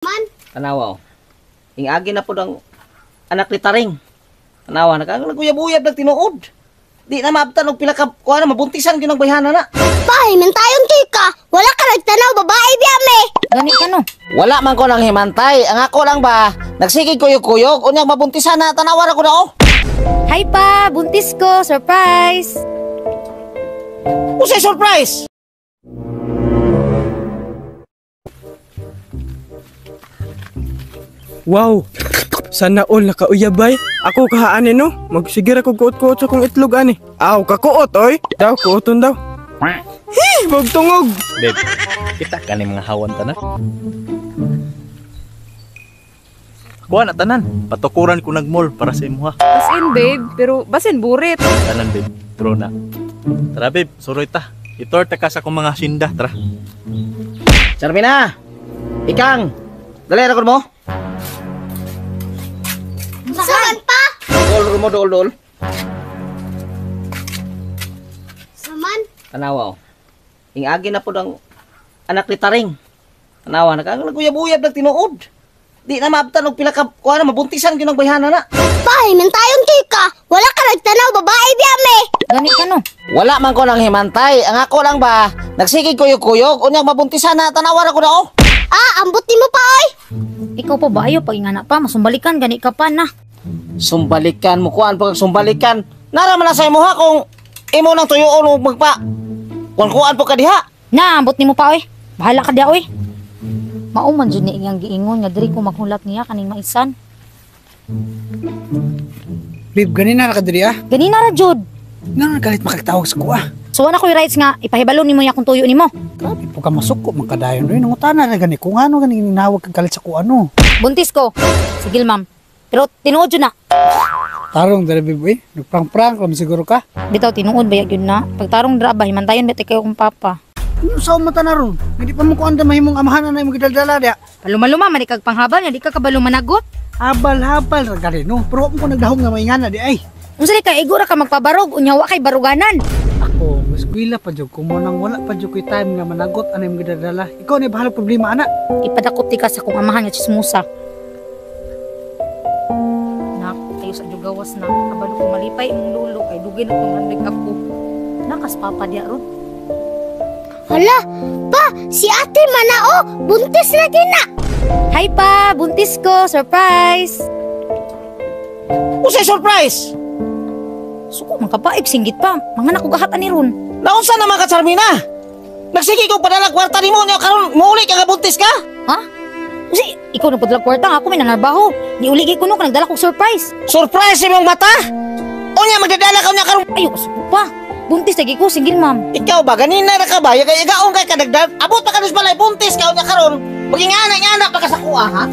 Man. Tanawa, ingagi na po ng anak ni Taring. Tanawa, naguyab-uyab ng tinuod. Di na maabtan og pila ka kuha na mabuntisan gyud ng bayhana na. Bay, mintayon ka. Wala ka nagtanaw babae biya me. Gani ka no. Wala man ko nang himantay. Ang ako lang ba, nagsigig kuyog-kuyog, unyang mabuntisan na, tanawa ra ko na oh. Hi pa, buntis ko, surprise. Usay surprise. Wow! Sana all nakauyabay. Ako kahaanin no. Magsigir ako kuot-kuot sa kong itlog ani. Aw, kakuot oy. Daw, kuoton daw. Magtungog. Babe, kita ka ni mga hawan tanan. Kuha na tanan. Patukuran ko nag-mall para sa imo ha. Basin, babe. Pero basin burit. Tanan babe, tro na. Tara babe, suroy ta. Itorta ka sa akong mga sinda, tara. Charmina. Ikang. Dali ra ko mo. Saan pa? Dol. Saman. Tanawa, ingagi na po ng anak ni Taring. Tanawa, naguyab-uyab ng tinuod. Di na maabtan og pila ka kuha na mabuntisan gyud ng bayhana na. Bay, mintayon ka. Wala ka nagtanaw babae biya me. Gani ka no. Wala man ko nang himantay. Ang ako lang ba, nagsigig kuyog-kuyog, unyang mabuntisan na, tanawa ra ko na oh. Ah, ambot mo pa oy. Ikaw pa ba ayo pag ingana pa masumbalikan gani ka pa na. Sumbalikan mo kuan pag sumbalikan. Nara man na sa imo ha kung imo nang tuyoon og magpa. Kuan po ka diha. Na, ambot nimo pa oy. Bahala ka dia oy. Mauman jud ni iyang giingon nga diri ko maghulat niya kaning maisan. Babe, ganina na ka diri ah. Gani na ra jud. Nang galit makagtawag sa kuha. So ana ko'y rights nga ipahibalo nimo ya kung tuyo nimo. Grabe po ka masuko, magkadayon rin. Nangutana na gani, kung ano gani ninawag kang galit sa kuha ano. Buntis ko. Sige ma'am. Pero tinuod jud na. Tarong dali babe, nagprang-prang kami siguro ka. Bitaw tinuod ba yun na. Pagtarong dra ba himantayon bet kayo kung papa. Ano sa mata na ron? Hindi pa mo ko anda mahimong amahanan na imong gidaldala dia. Paluma-luma man ikag panghabal nga di ka kabalo managot. Habal-habal ra gani no. Pero wa mo ko nagdahom nga maingana di ay. Unsa di ka igura ka magpabarog unya wa kay baruganan. Ako, mas gwila pa jud kung mo nang wala pa jud koy time nga managot ana imong gidaldala. Ikaw ni bahala problema ana. Ipadakop ti ka sa kung amahan nga chismusa. Nak, tayo sa jugawas na. Kabalo ko malipay imong lulo kay dugin akong handig ako. Nakas papa dia ron. Hala, pa, si ate manao, buntis na gina. Hi pa, buntis ko, surprise. Usay surprise. Suko man kapaib singgit pa. Mga nakugahatan ni ron. Naunsa naman ka Charmina? Nagsigi ko padala kwarta nimo nya karon muuli ka buntis ka? Ha? Kasi ikaw nagpadala kwarta nga ako may nanarbaho. Niuligay ko nung nagdala kong surprise. Surprise imong mata? Unya magdadala ka nya karon. Ayaw, suko pa. Buntis lagi ko, singgil ma'am. Ikaw ba ganina ra ka ba? Kay igaon kay kadagdag. Abot pa ka balay buntis ka unya karon. Maging ana pa ka sa kuha ha?